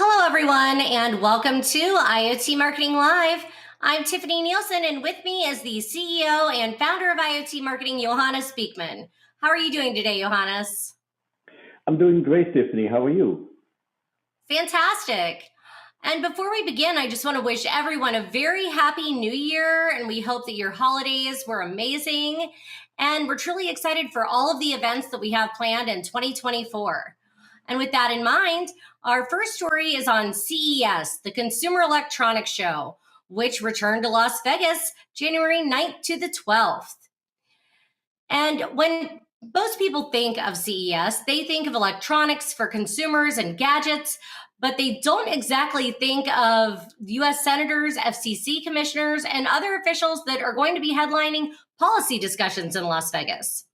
Hello, everyone, and welcome to IoT Marketing Live. I'm Tiffani Neilson, and with me is the CEO and founder of IoT Marketing, Johannes Beekman. How are you doing today, Johannes? I'm doing great, Tiffany. How are you? Fantastic. And before we begin, I just want to wish everyone a very happy new year, and we hope that your holidays were amazing. And we're truly excited for all of the events that we have planned in 2024. And with that in mind, our first story is on CES, the Consumer Electronics Show, which returned to Las Vegas January 9th to the 12th. And when most people think of CES, they think of electronics for consumers and gadgets, but they don't exactly think of US senators, FCC commissioners, and other officials that are going to be headlining policy discussions in Las Vegas.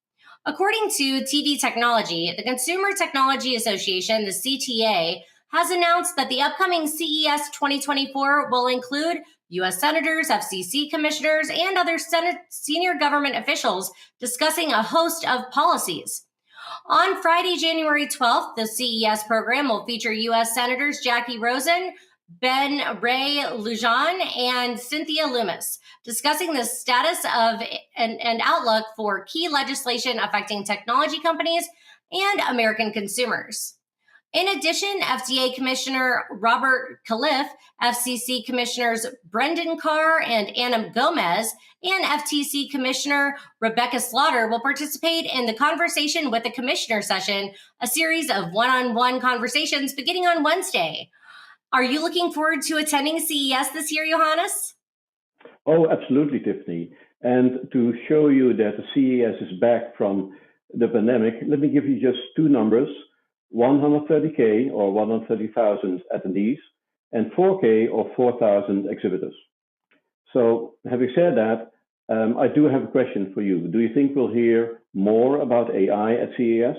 According to TD Technology, the Consumer Technology Association, the CTA, has announced that the upcoming CES 2024 will include U.S. senators, FCC commissioners, and other senior government officials discussing a host of policies. On Friday, January 12th, the CES program will feature U.S. Senators Jackie Rosen, Ben Ray Lujan, and Cynthia Lummis, discussing the status of and outlook for key legislation affecting technology companies and American consumers. In addition, FDA Commissioner Robert Califf, FCC Commissioners Brendan Carr and Anna Gomez, and FTC Commissioner Rebecca Slaughter will participate in the Conversation with the Commissioner session, a series of one-on-one conversations beginning on Wednesday. Are you looking forward to attending CES this year, Johannes? Oh, absolutely, Tiffany. And to show you that the CES is back from the pandemic, let me give you just two numbers, 130K or 130,000 attendees and 4K or 4,000 exhibitors. So having said that, I do have a question for you. Do you think we'll hear more about AI at CES?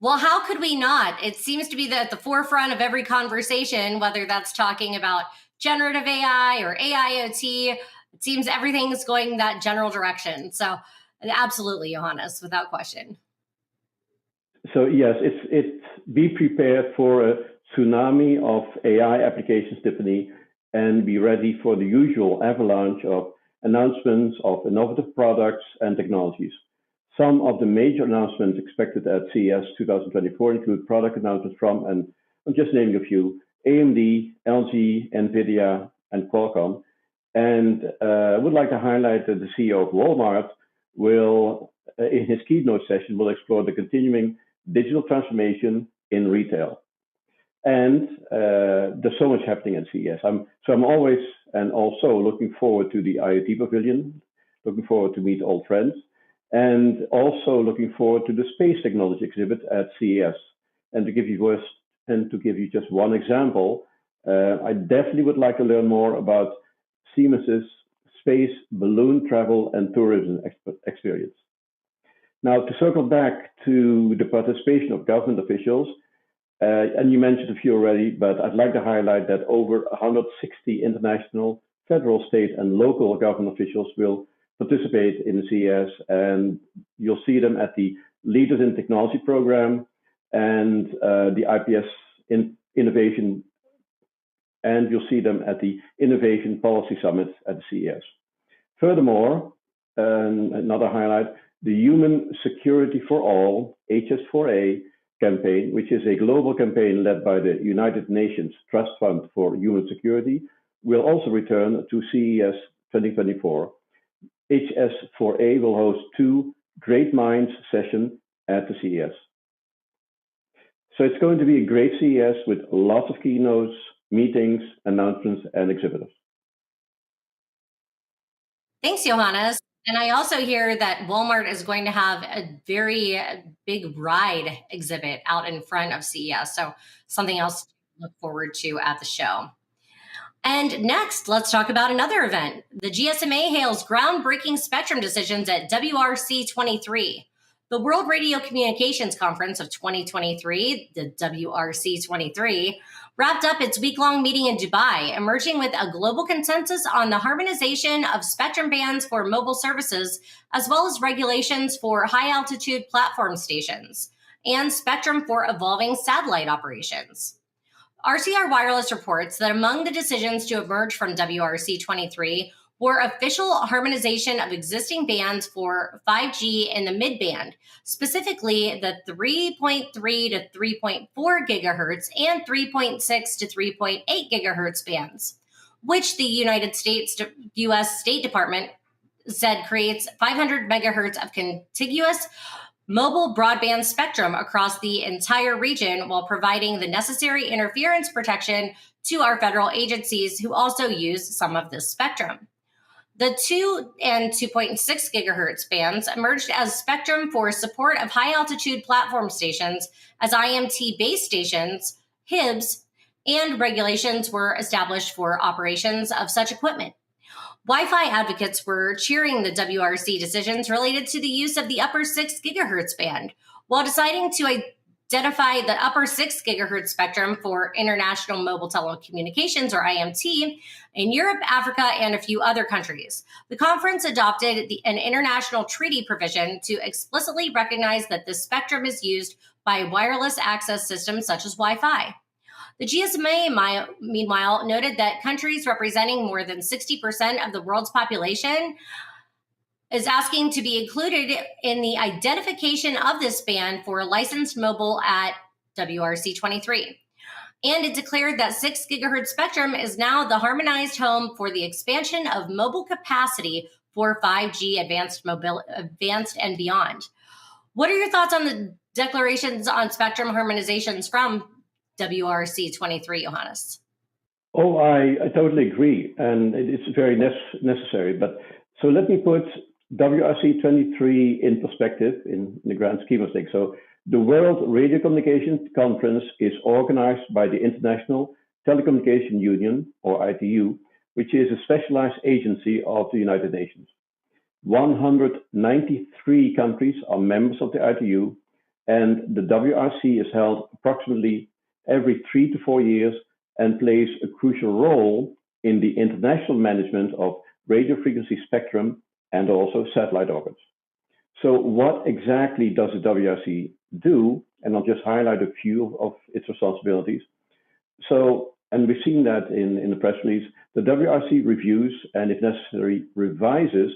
Well, how could we not? It seems to be at the forefront of every conversation, whether that's talking about generative AI or AIoT. It seems everything's going that general direction. So absolutely, Johannes, without question. So yes, it's be prepared for a tsunami of AI applications, Tiffany, and be ready for the usual avalanche of announcements of innovative products and technologies. Some of the major announcements expected at CES 2024 include product announcements from, and I'm just naming a few, AMD, LG, NVIDIA, and Qualcomm. And I would like to highlight that the CEO of Walmart will, in his keynote session, will explore the continuing digital transformation in retail. And there's so much happening at CES. I'm always and also looking forward to the IoT Pavilion, looking forward to meet old friends, and also looking forward to the space technology exhibit at CES. And to give you just one example, I definitely would like to learn more about Siemens's space balloon travel and tourism experience. Now, to circle back to the participation of government officials, and you mentioned a few already, but I'd like to highlight that over 160 international, federal, state, and local government officials will participate in the CES, and you'll see them at the Leaders in Technology program and the IPS Innovation, and you'll see them at the Innovation Policy Summit at the CES. Furthermore, another highlight, the Human Security for All, HS4A campaign, which is a global campaign led by the United Nations Trust Fund for Human Security, will also return to CES 2024. HS4A will host two Great Minds sessions at the CES. So it's going to be a great CES with lots of keynotes, meetings, announcements, and exhibitors. Thanks, Johannes. And I also hear that Walmart is going to have a very big ride exhibit out in front of CES. So something else to look forward to at the show. And next, let's talk about another event. The GSMA hails groundbreaking spectrum decisions at WRC 23. The World Radio Communications Conference of 2023, the WRC 23, wrapped up its week-long meeting in Dubai, emerging with a global consensus on the harmonization of spectrum bands for mobile services, as well as regulations for high-altitude platform stations and spectrum for evolving satellite operations. RCR Wireless reports that among the decisions to emerge from WRC 23 were official harmonization of existing bands for 5G in the mid-band, specifically the 3.3 to 3.4 gigahertz and 3.6 to 3.8 gigahertz bands, which the U.S. State Department said creates 500 megahertz of contiguous mobile broadband spectrum across the entire region while providing the necessary interference protection to our federal agencies who also use some of this spectrum. The 2 and 2.6 gigahertz bands emerged as spectrum for support of high-altitude platform stations as IMT base stations, HIBs, and regulations were established for operations of such equipment. Wi-Fi advocates were cheering the WRC decisions related to the use of the upper 6 gigahertz band, while deciding to identify the upper 6 gigahertz spectrum for international mobile telecommunications, or IMT, in Europe, Africa, and a few other countries. The conference adopted an international treaty provision to explicitly recognize that this spectrum is used by wireless access systems such as Wi-Fi. The GSMA, meanwhile, noted that countries representing more than 60% of the world's population is asking to be included in the identification of this band for licensed mobile at WRC 23. And it declared that 6 gigahertz spectrum is now the harmonized home for the expansion of mobile capacity for 5G advanced and beyond. What are your thoughts on the declarations on spectrum harmonizations from WRC 23, Johannes? Oh, I totally agree, and it's very necessary. But so let me put WRC 23 in perspective in the grand scheme of things. So the World Radio Communications Conference is organized by the International Telecommunication Union, or ITU, which is a specialized agency of the United Nations. 193 countries are members of the ITU, and the WRC is held approximately every 3 to 4 years and plays a crucial role in the international management of radio frequency spectrum and also satellite orbits. So what exactly does the WRC do? And I'll just highlight a few of its responsibilities. So, and we've seen that in the press release, the WRC reviews and if necessary revises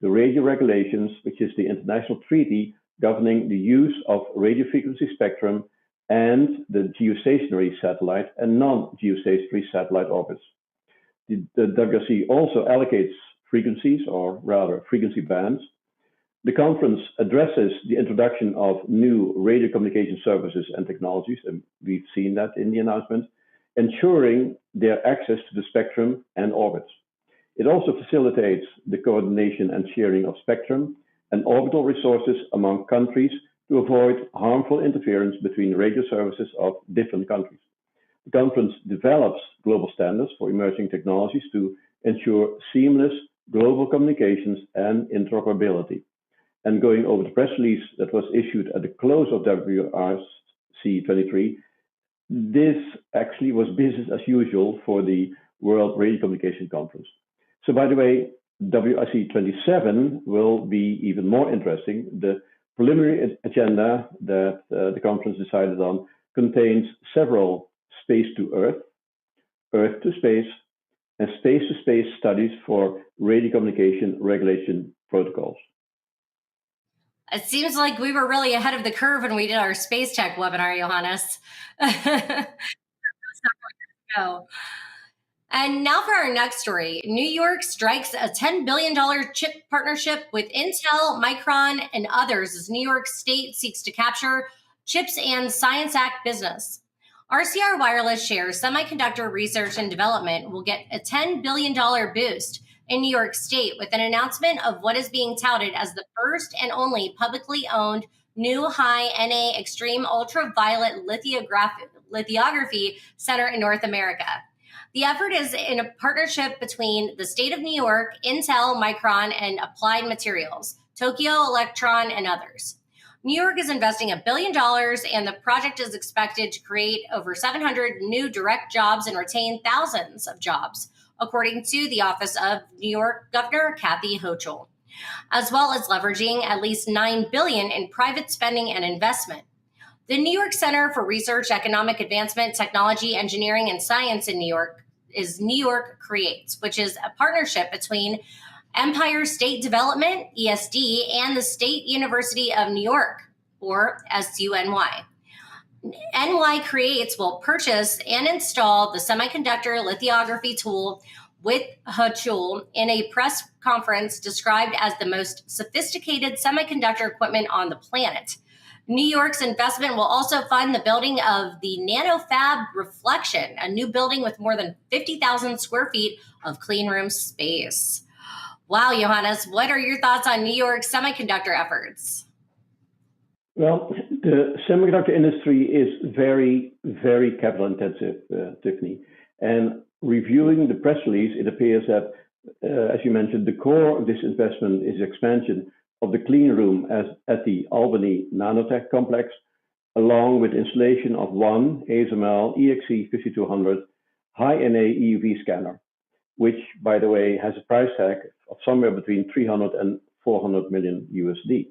the radio regulations, which is the international treaty governing the use of radio frequency spectrum and the geostationary satellite and non-geostationary satellite orbits. The WRC also allocates frequencies, or rather frequency bands. The conference addresses the introduction of new radio communication services and technologies, and we've seen that in the announcement, ensuring their access to the spectrum and orbits. It also facilitates the coordination and sharing of spectrum and orbital resources among countries to avoid harmful interference between radio services of different countries. The conference develops global standards for emerging technologies to ensure seamless global communications and interoperability. And going over the press release that was issued at the close of WRC 23, this actually was business as usual for the World Radio Communication Conference. So by the way, WRC 27 will be even more interesting. The preliminary agenda that the conference decided on contains several space-to-Earth, Earth-to-space, and space-to-space studies for radio communication regulation protocols. It seems like we were really ahead of the curve when we did our space tech webinar, Johannes. And now for our next story. New York strikes a $10 billion chip partnership with Intel, Micron, and others as New York State seeks to capture CHIPS and Science Act business. RCR Wireless shares semiconductor research and development will get a $10 billion boost in New York State with an announcement of what is being touted as the first and only publicly owned new high NA extreme ultraviolet lithography center in North America. The effort is in a partnership between the state of New York, Intel, Micron, and Applied Materials, Tokyo Electron, and others. New York is investing $1 billion, and the project is expected to create over 700 new direct jobs and retain thousands of jobs, according to the Office of New York Governor Kathy Hochul, as well as leveraging at least $9 billion in private spending and investment. The New York Center for Research, Economic Advancement, Technology, Engineering, and Science in New York is New York Creates, which is a partnership between Empire State Development, ESD, and the State University of New York, or SUNY. NY Creates will purchase and install the semiconductor lithography tool with Hachul in a press conference described as the most sophisticated semiconductor equipment on the planet. New York's investment will also fund the building of the NanoFab Reflection, a new building with more than 50,000 square feet of clean room space. Wow, Johannes, what are your thoughts on New York's semiconductor efforts? Well, the semiconductor industry is very, very capital intensive, Tiffany. And reviewing the press release, it appears that, as you mentioned, the core of this investment is expansion of the clean room at the Albany Nanotech complex, along with installation of one ASML EXE 5200 high-NA EUV scanner, which, by the way, has a price tag of somewhere between 300 and 400 million USD.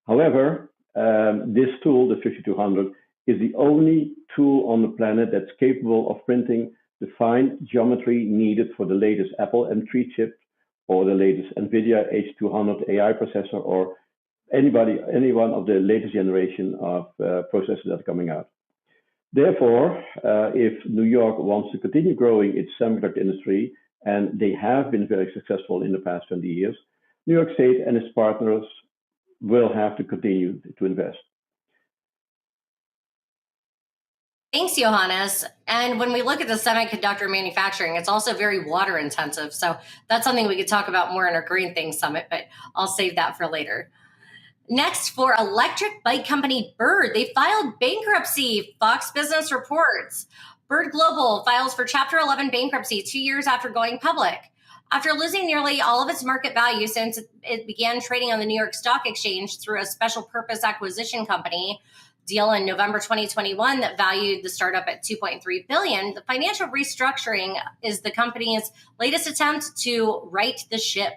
However, this tool, the 5200, is the only tool on the planet that's capable of printing the fine geometry needed for the latest Apple M3 chip or the latest NVIDIA H200 AI processor or any one of the latest generation of processors that are coming out. Therefore, if New York wants to continue growing its semiconductor industry, and they have been very successful in the past 20 years, New York State and its partners will have to continue to invest. Thanks, Johannes. And when we look at the semiconductor manufacturing, it's also very water intensive. So that's something we could talk about more in our Green Things Summit, but I'll save that for later. Next, for electric bike company Bird, they filed bankruptcy, Fox Business reports. Bird Global files for Chapter 11 bankruptcy 2 years after going public. After losing nearly all of its market value since it began trading on the New York Stock Exchange through a special purpose acquisition company deal in November 2021 that valued the startup at $2.3 billion, the financial restructuring is the company's latest attempt to right the ship.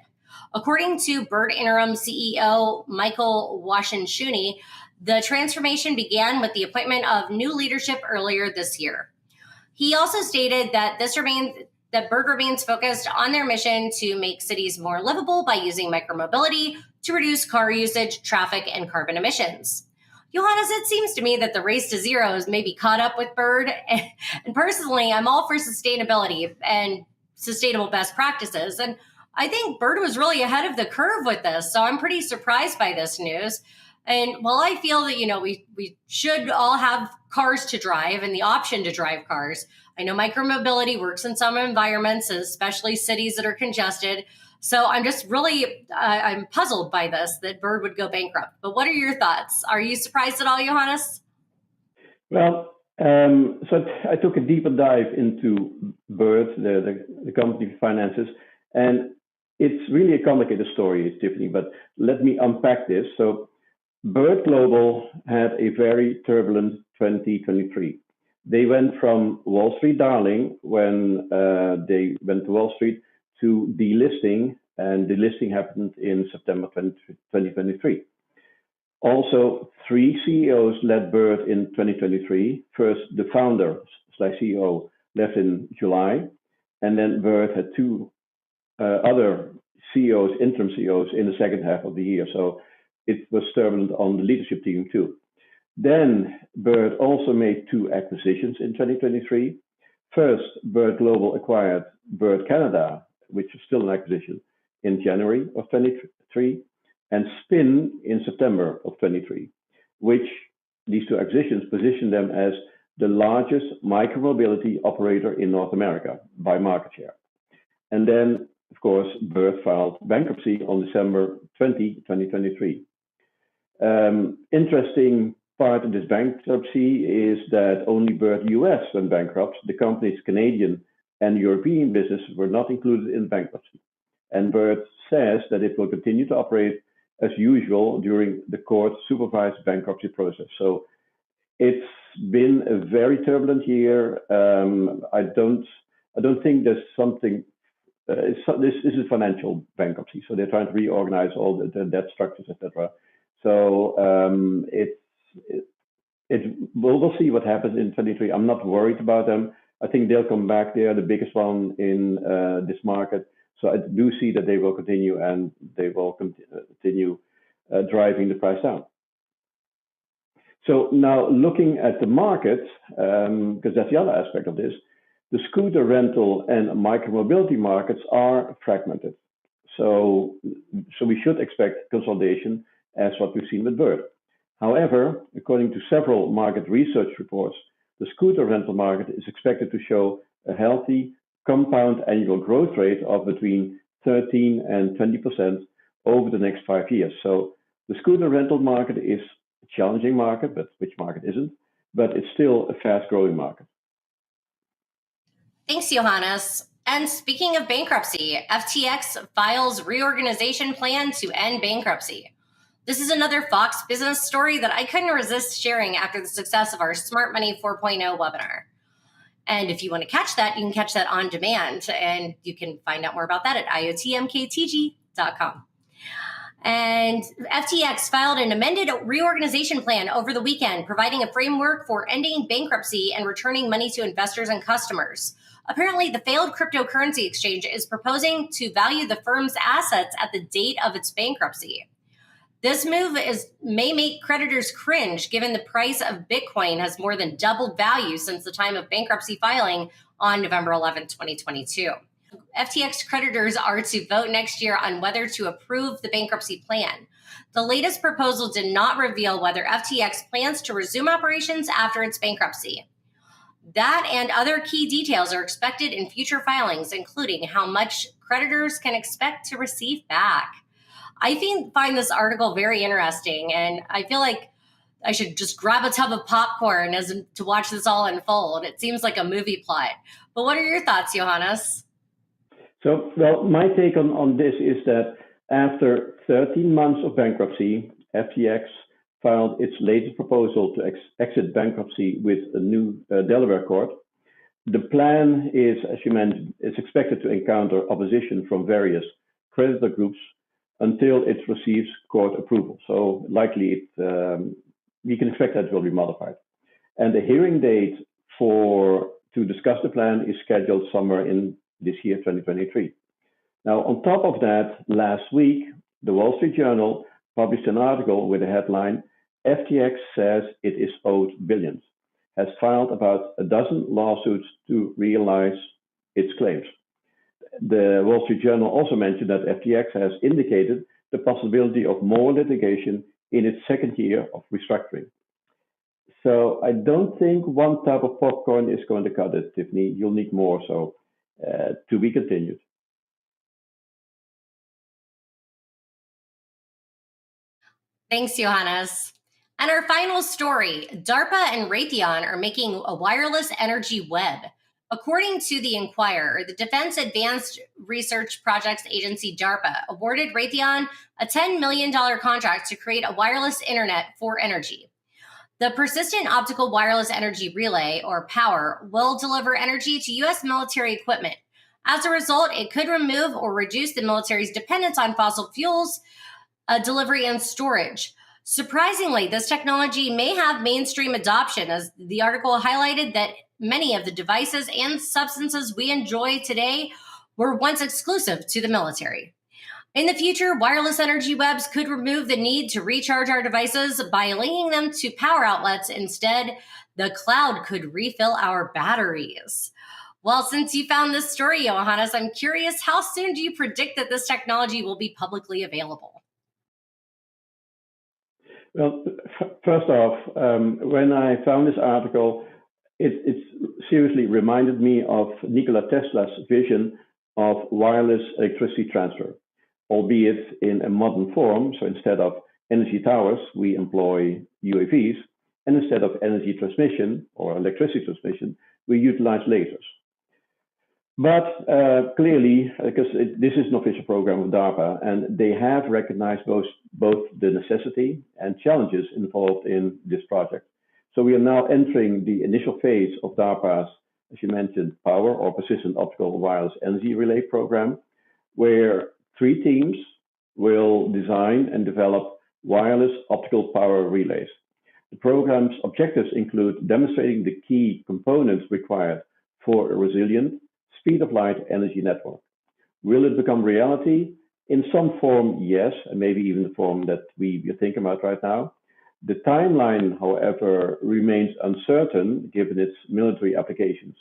According to Bird interim CEO Michael Washenshuni, the transformation began with the appointment of new leadership earlier this year. He also stated that Bird remains focused on their mission to make cities more livable by using micromobility to reduce car usage, traffic, and carbon emissions. Johannes, it seems to me that the race to zero is maybe caught up with Bird. And personally, I'm all for sustainability and sustainable best practices. And I think Bird was really ahead of the curve with this. So I'm pretty surprised by this news. And while I feel that, we should all have cars to drive and the option to drive cars, I know micromobility works in some environments, especially cities that are congested. So I'm just really, I'm puzzled by this, that Bird would go bankrupt. But what are your thoughts? Are you surprised at all, Johannes? Well, so I took a deeper dive into Bird, the company finances, and it's really a complicated story, Tiffany, but let me unpack this. So Bird Global had a very turbulent 2023. They went from Wall Street darling when they went to Wall Street to delisting, and delisting happened in September 2023. Also, 3 CEOs led Bird in 2023. First, the founder/CEO left in July, and then Bird had 2 other CEOs, interim CEOs, in the second half of the year. So it was turbulent on the leadership team too. Then Bird also made 2 acquisitions in 2023. First, Bird Global acquired Bird Canada, which is still an acquisition, in January of 23, and Spin in September of 23, which these 2 acquisitions positioned them as the largest micromobility operator in North America by market share. And then, of course, Bird filed bankruptcy on December 20, 2023. Interesting part of this bankruptcy is that only Bird US went bankrupt. The company's Canadian and European business were not included in bankruptcy. And Bird says that it will continue to operate as usual during the court-supervised bankruptcy process. So it's been a very turbulent year. I don't think there's something. This is a financial bankruptcy, so they're trying to reorganize all the debt structures, etc. So we'll see what happens in 23. I'm not worried about them. I think they'll come back. They are the biggest one in this market. So I do see that they will continue, and they will continue driving the price down. So now looking at the market, because that's the other aspect of this, the scooter rental and micromobility markets are fragmented. So we should expect consolidation as what we've seen with Bird. However, according to several market research reports, the scooter rental market is expected to show a healthy compound annual growth rate of between 13 and 20% over the next 5 years. So the scooter rental market is a challenging market, but which market isn't? But it's still a fast-growing market. Thanks, Johannes. And speaking of bankruptcy, FTX files reorganization plan to end bankruptcy. This is another Fox Business story that I couldn't resist sharing after the success of our Smart Money 4.0 webinar. And if you want to catch that, you can catch that on demand, and you can find out more about that at iotmktg.com. And FTX filed an amended reorganization plan over the weekend, providing a framework for ending bankruptcy and returning money to investors and customers. Apparently, the failed cryptocurrency exchange is proposing to value the firm's assets at the date of its bankruptcy. This move may make creditors cringe, given the price of Bitcoin has more than doubled value since the time of bankruptcy filing on November 11, 2022. FTX creditors are to vote next year on whether to approve the bankruptcy plan. The latest proposal did not reveal whether FTX plans to resume operations after its bankruptcy. That and other key details are expected in future filings, including how much creditors can expect to receive back. I find this article very interesting, and I feel like I should just grab a tub of popcorn to watch this all unfold. It seems like a movie plot. But what are your thoughts, Johannes? So, well, my take on this is that after 13 months of bankruptcy, FTX filed its latest proposal to exit bankruptcy with a new Delaware court. The plan is, as you mentioned, is expected to encounter opposition from various creditor groups until it receives court approval. So likely we can expect that it will be modified. And the hearing date to discuss the plan is scheduled somewhere in this year, 2023. Now, on top of that, last week, the Wall Street Journal published an article with the headline, FTX says it is owed billions, has filed about a dozen lawsuits to realize its claims. The Wall Street Journal also mentioned that FTX has indicated the possibility of more litigation in its second year of restructuring. So I don't think one type of popcorn is going to cut it, Tiffani. You'll need more, so to be continued. Thanks, Johannes. And our final story, DARPA and Raytheon are making a wireless energy web. According to the Inquirer, the Defense Advanced Research Projects Agency, DARPA, awarded Raytheon a $10 million contract to create a wireless internet for energy. The Persistent Optical Wireless Energy Relay, or POWER, will deliver energy to U.S. military equipment. As a result, it could remove or reduce the military's dependence on fossil fuels, delivery, and storage. Surprisingly, this technology may have mainstream adoption, as the article highlighted that many of the devices and substances we enjoy today were once exclusive to the military. In the future, wireless energy webs could remove the need to recharge our devices by linking them to power outlets. Instead, the cloud could refill our batteries. Well, since you found this story, Johannes, I'm curious, how soon do you predict that this technology will be publicly available? Well, first off, when I found this article, it seriously reminded me of Nikola Tesla's vision of wireless electricity transfer, albeit in a modern form. So instead of energy towers, we employ UAVs, and instead of energy transmission or electricity transmission, we utilize lasers. But clearly, because this is an official program of DARPA, and they have recognized both the necessity and challenges involved in this project. So we are now entering the initial phase of DARPA's, as you mentioned, POWER, or Persistent Optical Wireless Energy Relay program, where 3 teams will design and develop wireless optical power relays. The program's objectives include demonstrating the key components required for a resilient, speed-of-light energy network. Will it become reality? In some form, yes, and maybe even the form that we're thinking about right now. The timeline, however, remains uncertain given its military applications.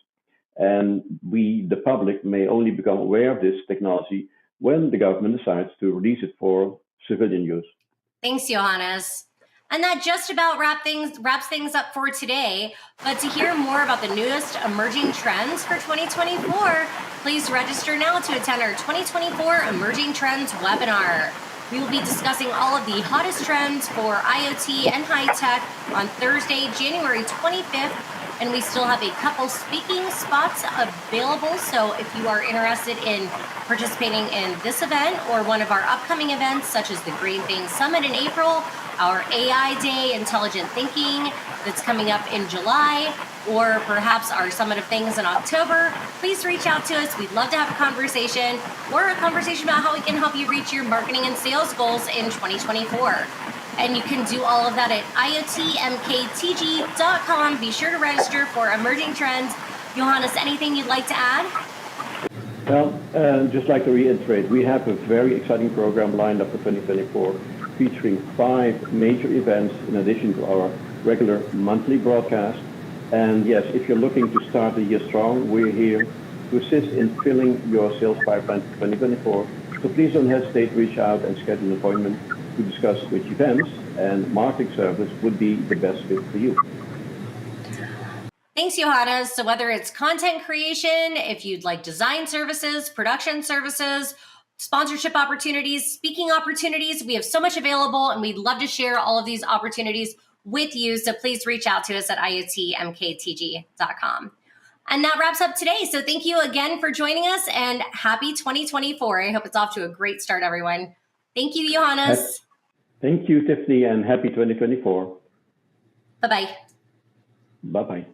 And we, the public, may only become aware of this technology when the government decides to release it for civilian use. Thanks, Johannes. And that just about wraps things up for today. But to hear more about the newest emerging trends for 2024, please register now to attend our 2024 Emerging Trends webinar. We will be discussing all of the hottest trends for IoT and high tech on Thursday, January 25th. And we still have a couple speaking spots available. So if you are interested in participating in this event or one of our upcoming events, such as the Green Things Summit in April, our AI Day, Intelligent Thinking, that's coming up in July, or perhaps our Summit of Things in October, please reach out to us. We'd love to have a conversation or a conversation about how we can help you reach your marketing and sales goals in 2024. And you can do all of that at iotmktg.com. Be sure to register for emerging trends. Johannes, anything you'd like to add? Well, just like to reiterate, we have a very exciting program lined up for 2024, featuring 5 major events in addition to our regular monthly broadcast. And yes, if you're looking to start the year strong, we're here to assist in filling your sales pipeline for 2024. So please don't hesitate to reach out and schedule an appointment to discuss which events and marketing service would be the best fit for you. Thanks, Johannes. So whether it's content creation, if you'd like design services, production services, sponsorship opportunities, speaking opportunities, we have so much available, and we'd love to share all of these opportunities with you. So please reach out to us at iotmktg.com. And that wraps up today. So thank you again for joining us, and happy 2024. I hope it's off to a great start, everyone. Thank you, Johannes. Thank you, Tiffany, and happy 2024. Bye-bye. Bye-bye.